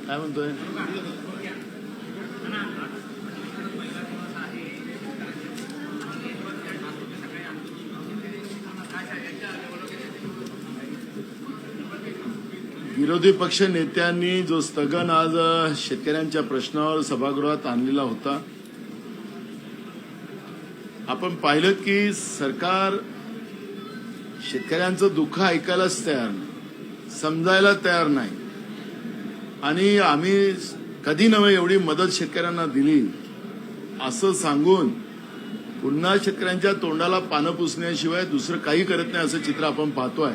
काय म्हणतोय? विरोधी पक्ष नेत्यांनी जो स्थगन आज शेतकऱ्यांच्या प्रश्नावर सभागृहात आणलेला होता, आपण पाहिलं की सरकार शेतकऱ्यांचं दुःख ऐकायलाच तयार नाही, समजायला तयार नाही. आणि आम्ही कधी नव्हे एवढी मदत शेतकऱ्यांना दिली असं सांगून पुन्हा शेतकऱ्यांच्या तोंडाला पानं पुसण्याशिवाय दुसरं काही करत नाही असं चित्र आपण पाहतोय.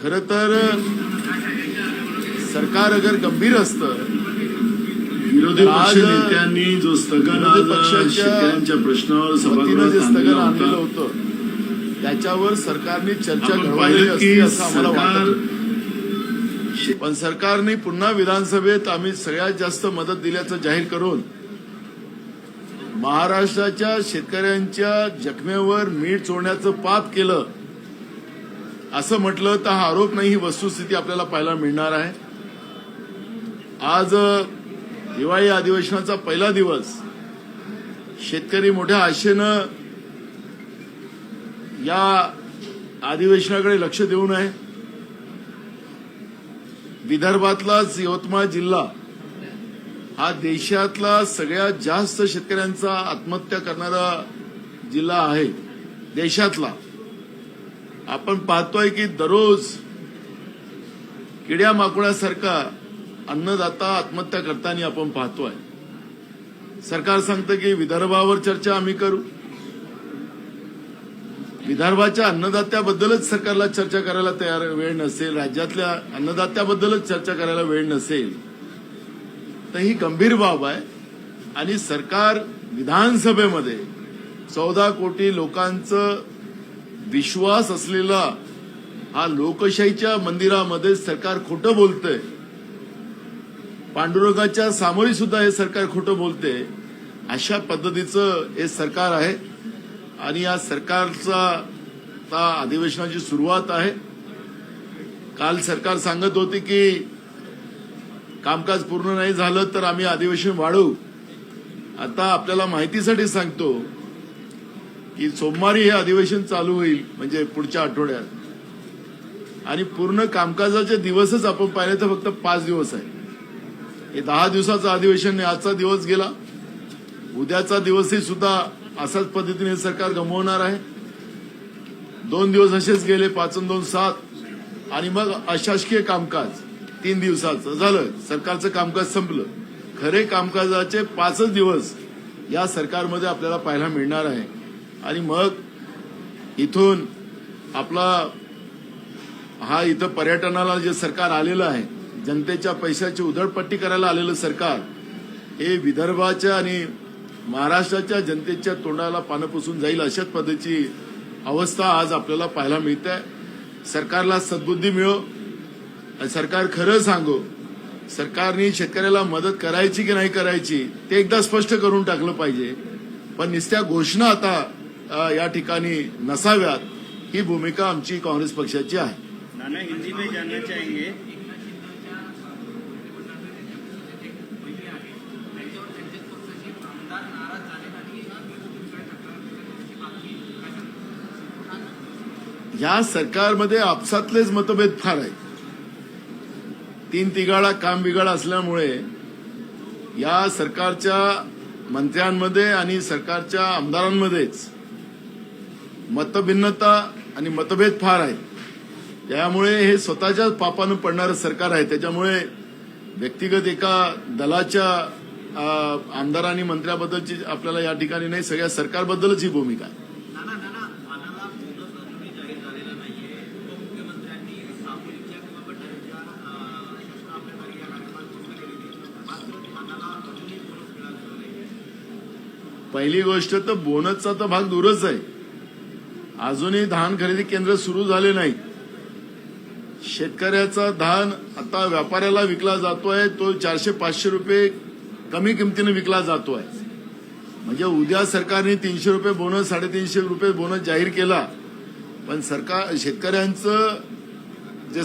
खरं तर सरकार अगर गंभीर असतं, विरोधी पक्ष नेत्यांनी जो स्थगन शेतकऱ्यांच्या प्रश्नावर सभागृहात जे स्थगन आणलेलं होतं त्याच्यावर सरकारने चर्चा घडवायला असती असं आम्हाला वाटतं. पण सरकारने पुन्हा विधानसभेत आम्ही सगळ्यात जास्त मदत दिल्याचं जाहीर करून महाराष्ट्राच्या शेतकऱ्यांच्या जखमेवर मीठ चोळण्याचं पाप केलं असं म्हटलं तर हा आरोप नाही, ही वस्तुस्थिती आपल्याला पाहायला मिळणार आहे. आज हिवाळी अधिवेशनाचा पहिला दिवस, शेतकरी मोठ्या आशेनं या अधिवेशनाकडे लक्ष देऊन आहे. विदर्भातलाच यवतमाळ जिल्हा हा देशातला सगळ्यात जास्त शेतकऱ्यांचा आत्महत्या करणारा जिल्हा आहे देशातला. आपण पाहतोय की दररोज किड्या माकुळ्यासारखा अन्नदाता आत्महत्या करताना आपण पाहतोय. सरकार सांगतं की विदर्भावर चर्चा आम्ही करू. विदर्भाच्या अन्नदात्याबद्दलच सरकारला चर्चा करायला तयार वेळ नसेल, राज्यातल्या अन्नदात्याबद्दलच चर्चा करायला वेळ नसेल तर ही गंभीर बाब आहे. आणि सरकार विधानसभेमध्ये 14 कोटी लोकांचं विश्वास असलेला हा लोकशाहीच्या मंदिरामध्ये सरकार खोटं बोलतंय. पांडुरंगाच्या सामोरी सुद्धा हे सरकार खोटं बोलते. अशा पद्धतीचं हे सरकार आहे. आणि या सरकारचा अधिवेशनाची सुरुवात आहे. काल सरकार सांगत होते की कामकाज पूर्ण नाही झालं तर आम्ही अधिवेशन वाढवू. आता आपल्याला माहितीसाठी सांगतो की सोमवारी हे अधिवेशन चालू होईल, म्हणजे पुढच्या आठवड्यात. आणि पूर्ण कामकाजाचे दिवसच आपण पाहिले तर फक्त 5 दिवस आहे. हे 10 दिवसाचं अधिवेशन, आजचा दिवस गेला, उद्याचा दिवसही सुद्धा अशाच पद्धतीने सरकार गमवणार आहे. 2 दिवस असेच गेले, 5 आणि 2 7. आणि मग अशासकीय कामकाज 3 दिवसाचं झालं, सरकारचं कामकाज संपलं. खरे कामकाजाचे 5च दिवस या सरकारमध्ये आपल्याला पाहायला मिळणार आहे. आणि मग इथून आपला हा इथं पर्यटनाला जे सरकार आलेलं आहे, जनतेच्या पैशाची उधळपट्टी करायला आलेलं सरकार, हे विदर्भाच्या आणि महाराष्ट्राच्या जनतेच्या तोंडाला पानं पुसून जाईल अशाच पद्धतीची अवस्था आज आपल्याला पाहायला मिळते. सरकारला सद्बुद्धी मिळो, सरकार खरं सांगो, सरकारने शेतकऱ्याला मदत करायची की नाही करायची ते एकदा स्पष्ट करून टाकलं पाहिजे. पण नुसत्या घोषणा आता या ठिकाणी नसाव्यात, ही भूमिका आमची काँग्रेस पक्षाची आहे. नाना, हिंदी में जानना चाहेंगे, या सरकारमध्ये आपसातलेच मतभेद फार आहेत. 3 तिघाडा काम बिघाड असल्यामुळे या सरकारच्या मंत्र्यांमध्ये आणि सरकारच्या आमदारांमध्येच मतभिन्नता आणि मतभेद फार आहेत. त्यामुळे हे स्वतःच्याच पापानं पडणारं सरकार आहे. त्याच्यामुळे व्यक्तिगत एका दलाच्या आमदार आणि मंत्र्याबद्दलची आपल्याला या ठिकाणी नाही, सगळ्या सरकारबद्दलच ही भूमिका आहे. पहिली गोष्ट तर बोनसचा तर भाग दूरच आहे. अजूनही धान खरेदी केंद्र सुरू झाले नाही. शेतकऱ्याचा धान आता व्यापाऱ्याला विकला जातोय, तो 400-500 रुपये कमी किमतीने विकला जातोय. म्हणजे उद्या सरकारने 300 रुपये बोनस, 350 रुपये बोनस जाहीर केला, पण सरकार शेतकऱ्यांचं जे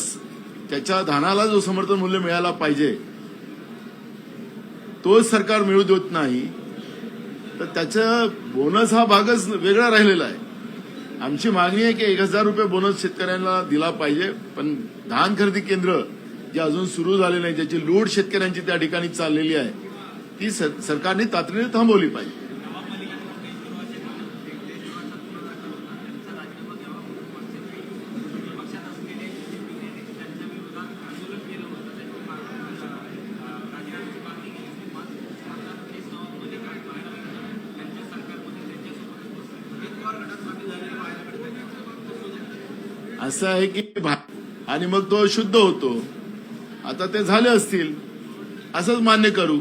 त्याच्या धानाला जो समर्थन मूल्य मिळायला पाहिजे तोच सरकार मिळू देत नाही, तर त्याचा बोनस हा भागच वेगळा राहिलेला आहे. आमची मागणी आहे की 1000 रुपये बोनस शेतकऱ्यांना दिला पाहिजे, पण धान खरेदी केंद्र जे अजून सुरू झाले नाही, ज्याची लूट शेतकऱ्यांची त्या ठिकाणी चाललेली आहे, ती सरकारने तातडीने थांबवली पाहिजे. असं आहे की आणि मग तो शुद्ध होतो. आता ते झाले असतील, असंच मान्य करू.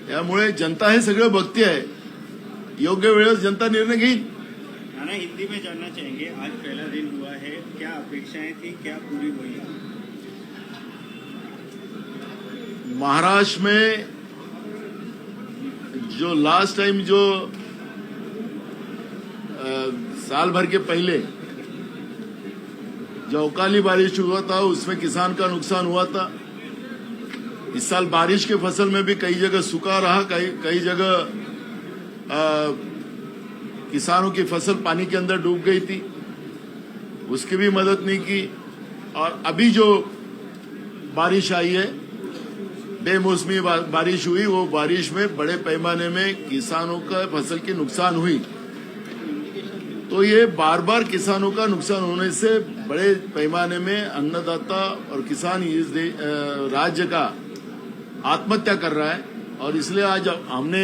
त्यामुळे जनता हे सगळं बघते आहे, योग्य वेळेस जनता निर्णय घेईल. नाना, हिंदी में जानना चाहेंगे, आज पहला दिन हुआ है, क्या अपेक्षाएं थी, क्या पूरी हुई? महाराष्ट्र में जो लास्ट टाइम जो साल भर के पहले जो अवकाली बारिश हुआ था उसमें किसान का नुकसान हुआ था. इस साल बारिश के फसल में भी कई जगह सूखा रहा, कई जगह किसानों की फसल पानी के अंदर डूब गई थी, उसकी भी मदद नहीं की. और अभी जो बारिश आई है, बेमौसमी बारिश हुई, वो बारिश में बड़े पैमाने में किसानों का फसल की नुकसान हुई. तो ये बार बार किसानों का नुकसान होने से बड़े पैमाने में अन्नदाता और किसान इस राज्य का आत्महत्या कर रहा है. और इसलिए आज हमने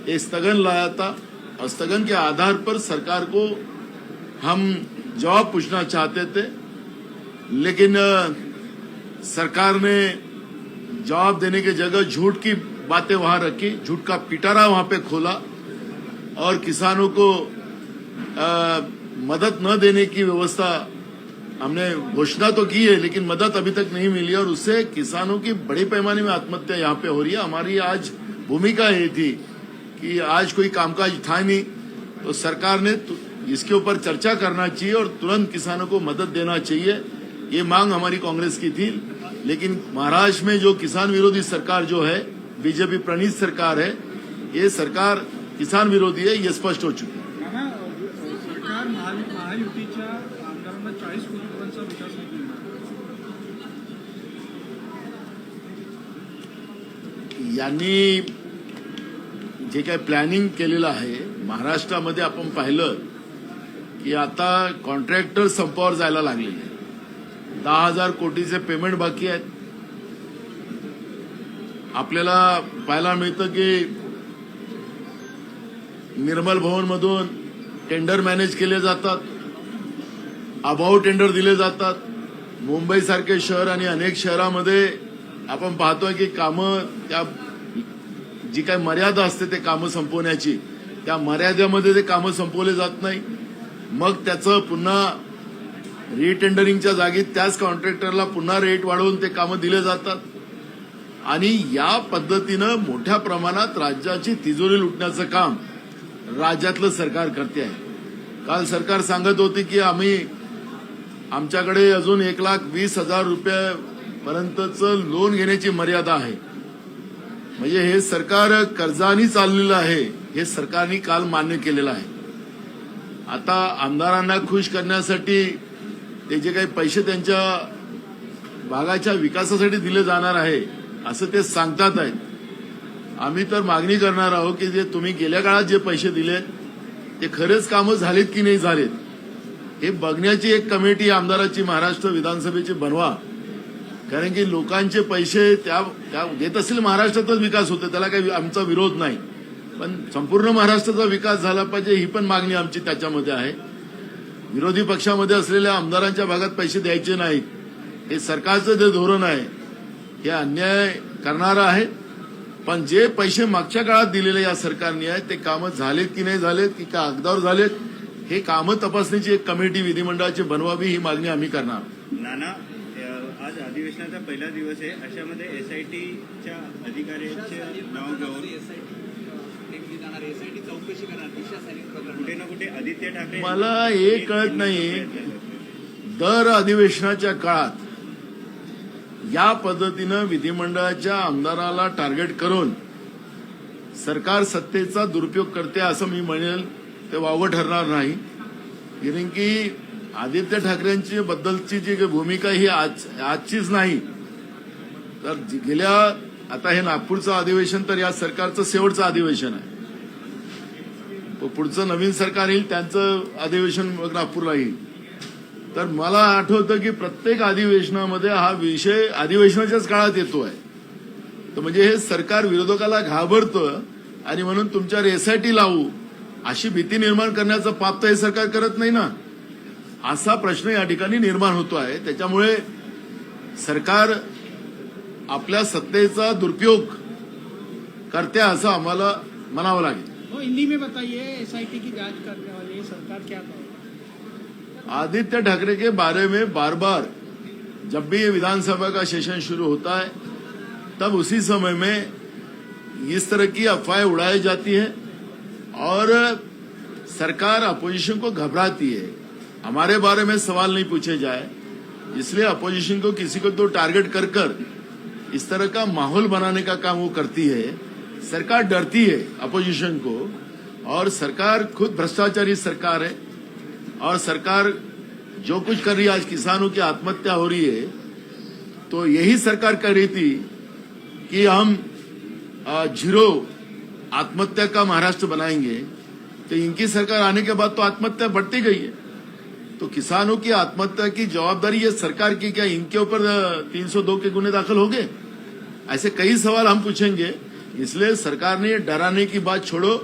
एक स्थगन लाया था, और स्थगन के आधार पर सरकार को हम जवाब पूछना चाहते थे, लेकिन सरकार ने जवाब देने की जगह झूठ की बातें वहां रखी, झूठ का पिटारा वहां पे खोला, और किसानों को मदद न देने की व्यवस्था हमने घोषणा तो की है, लेकिन मदद अभी तक नहीं मिली, और उससे किसानों की बड़े पैमाने में आत्महत्या यहाँ पे हो रही है. हमारी आज भूमिका ये थी कि आज कोई कामकाज था नहीं, तो सरकार ने इसके ऊपर चर्चा करना चाहिए और तुरंत किसानों को मदद देना चाहिए. ये मांग हमारी कांग्रेस की थी. लेकिन महाराष्ट्र में जो किसान विरोधी सरकार जो है, बीजेपी प्रणीत सरकार है, ये सरकार किसान विरोधी है, ये स्पष्ट हो चुकी है. सरकार महायुतीच्या आमदारांना 40 कोटींचा विकास निधी देणार. यांनी जे काही प्लॅनिंग केलेलं आहे महाराष्ट्रामध्ये, आपण पाहिलं की आता कॉन्ट्रॅक्टर संपावर जायला लागलेले. 10,000 कोटीचे पेमेंट बाकी आहेत. आपल्याला पाहायला मिळतं की निर्मल भवन मधून टेंडर मॅनेज केले जातात, अभाव टेंडर दिले जातात. मुंबई सारखे शहर आणि अनेक शहरामध्ये आपण पाहतोय की कामं, त्या जी काही मर्यादा असते ते कामं संपवण्याची, त्या मर्यादेमध्ये ते कामं संपवले जात नाही. मग त्याचं पुन्हा रिटेंडरिंगच्या जागी त्याच कॉन्ट्रॅक्टरला पुन्हा रेट वाढवून ते कामं दिले जातात. आणि या पद्धतीनं मोठ्या प्रमाणात राज्याची तिजोरी लुटण्याचं काम राज्यातलं सरकार करते आहे. काल सरकार सांगत होती की आमच्याकडे अजून 1,20,000 रुपयापर्यंतचं लोन घेण्याची मर्यादा आहे. म्हणजे हे सरकार कर्जानी चाललेलं आहे, हे सरकारने काल मान्य केलेलं आहे. आता आमदारांना खुश करण्यासाठी ते जे काही पैसे त्यांच्या भागाच्या विकासासाठी दिले जाणार आहे असं ते सांगतात आहेत. आम्ही तर मागणी करणार आहोत की जे तुम्ही गेल्या काळात जे पैसे दिलेत ते खरेच कामं झालीत की नाही झालेत हे बघण्याची एक कमिटी आमदाराची महाराष्ट्र विधानसभेची बनवा. कारण की लोकांचे पैसे त्या देत असतील, महाराष्ट्राचाच विकास होतो, त्याला काही आमचा विरोध नाही, पण संपूर्ण महाराष्ट्राचा विकास झाला पाहिजे ही पण मागणी आमची त्याच्यामध्ये आहे. विरोधी पक्षामध्ये असलेल्या आमदारांच्या भागात पैसे द्यायचे नाहीत, हे सरकारचं जे धोरण आहे हे अन्याय करणारं आहे. पण जे पैसे मागच्या काळात दिलेले या सरकारने आहेत ते कामं झालेत की नाही झालेत, की का अगदावर झालेत, हे कामं तपासण्याची एक कमिटी विधिमंडळाची बनवावी ही मागणी आम्ही करणार. नाना, आज अधिवेशनाचा पहिला दिवस आहे, अशामध्ये एसआयटीच्या अधिकाऱ्यांचे नाव घेऊन चौकशी करणार कुठे ना कुठे आदित्य ठाकरे. मला हे कळत नाही, दर अधिवेशनाच्या काळात या पद्धतीनं विधिमंडळाच्या आमदाराला टार्गेट करून सरकार सत्तेचा दुरुपयोग करते असं मी म्हणेल ते वावगं ठरणार नाही. कारण की आदित्य ठाकरेंची बद्दलची जी भूमिका ही आजचीच नाही, तर गेल्या आता हे नागपूरचं अधिवेशन तर या सरकारचं शेवटचं अधिवेशन आहे. पुढचं नवीन सरकार येईल त्यांचं अधिवेशन नागपूरला येईल. तर मला आठवतं की प्रत्येक अधिवेशनामध्ये हा विषय अधिवेशनाच्याच काळात येतोय. तर म्हणजे हे सरकार विरोधकाला घाबरतं आणि म्हणून तुमच्यावर एसआयटी लावू अशी भीती निर्माण करण्याचं पाप तर हे सरकार करत नाही ना, असा प्रश्न या ठिकाणी निर्माण होतो आहे. त्याच्यामुळे सरकार आपल्या सत्तेचा दुरुपयोग करते असं आम्हाला म्हणावं लागेल. वो हिंदी में बताइए, एसआईटी की जांच करने वाली सरकार क्या करेगी? आदित्य ठाकरे के बारे में बार बार जब भी ये विधानसभा का सेशन शुरू होता है तब उसी समय में इस तरह की अफवाहें उड़ाई जाती है और सरकार अपोजिशन को घबराती है. हमारे बारे में सवाल नहीं पूछे जाए इसलिए अपोजिशन को किसी को तो टारगेट कर कर इस तरह का माहौल बनाने का काम वो करती है. सरकार डरती है अपोजिशन को और सरकार खुद भ्रष्टाचारी सरकार है और सरकार जो कुछ कर रही है, आज किसानों की आत्महत्या हो रही है, तो यही सरकार कह रही थी कि हम जीरो आत्महत्या का महाराष्ट्र बनाएंगे. तो इनकी सरकार आने के बाद तो आत्महत्या बढ़ती गई है. तो किसानों की आत्महत्या की जवाबदारी ये सरकार की, क्या इनके ऊपर 302 के गुने दाखिल हो गए? ऐसे कई सवाल हम पूछेंगे. इसलिए सरकार ने डराने की बात छोड़ो,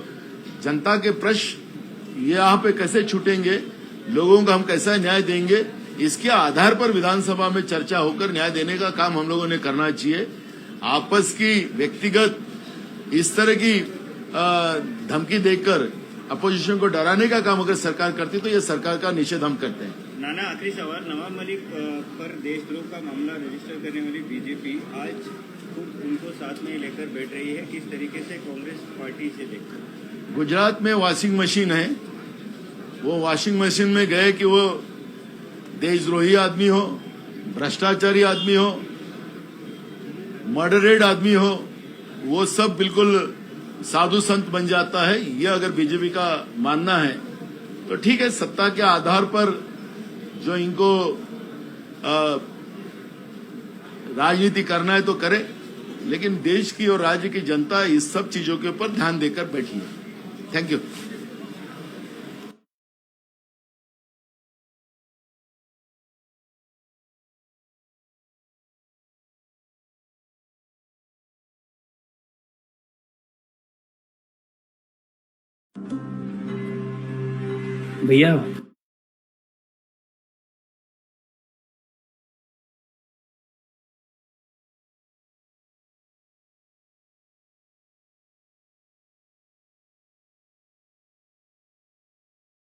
जनता के प्रश्न ये यहाँ पे कैसे छूटेंगे, लोगों को हम कैसा न्याय देंगे, इसके आधार पर विधानसभा में चर्चा होकर न्याय देने का काम हम लोगों ने करना चाहिए. आपस की व्यक्तिगत इस तरह की धमकी देकर अपोजिशन को डराने का काम अगर सरकार करती तो ये सरकार का निषेध हम करते हैं. नाना, आखिरी सवाल. नवाब मलिक पर देशद्रोह का मामला रजिस्टर करने वाली बीजेपी आज खुद उनको साथ में लेकर बैठ रही है. किस तरीके से कांग्रेस पार्टी से देखते हैं? गुजरात में वॉशिंग मशीन है, वो वॉशिंग मशीन में गए कि वो देशद्रोही आदमी हो, भ्रष्टाचारी आदमी हो, मर्डरेड आदमी हो, वो सब बिल्कुल साधु संत बन जाता है. ये अगर बीजेपी का मानना है तो ठीक है, सत्ता के आधार पर जो इनको राजनीति करना है तो करे, लेकिन देश की और राज्य की जनता इस सब चीजों के ऊपर ध्यान देकर बैठी है. Thank you. भैया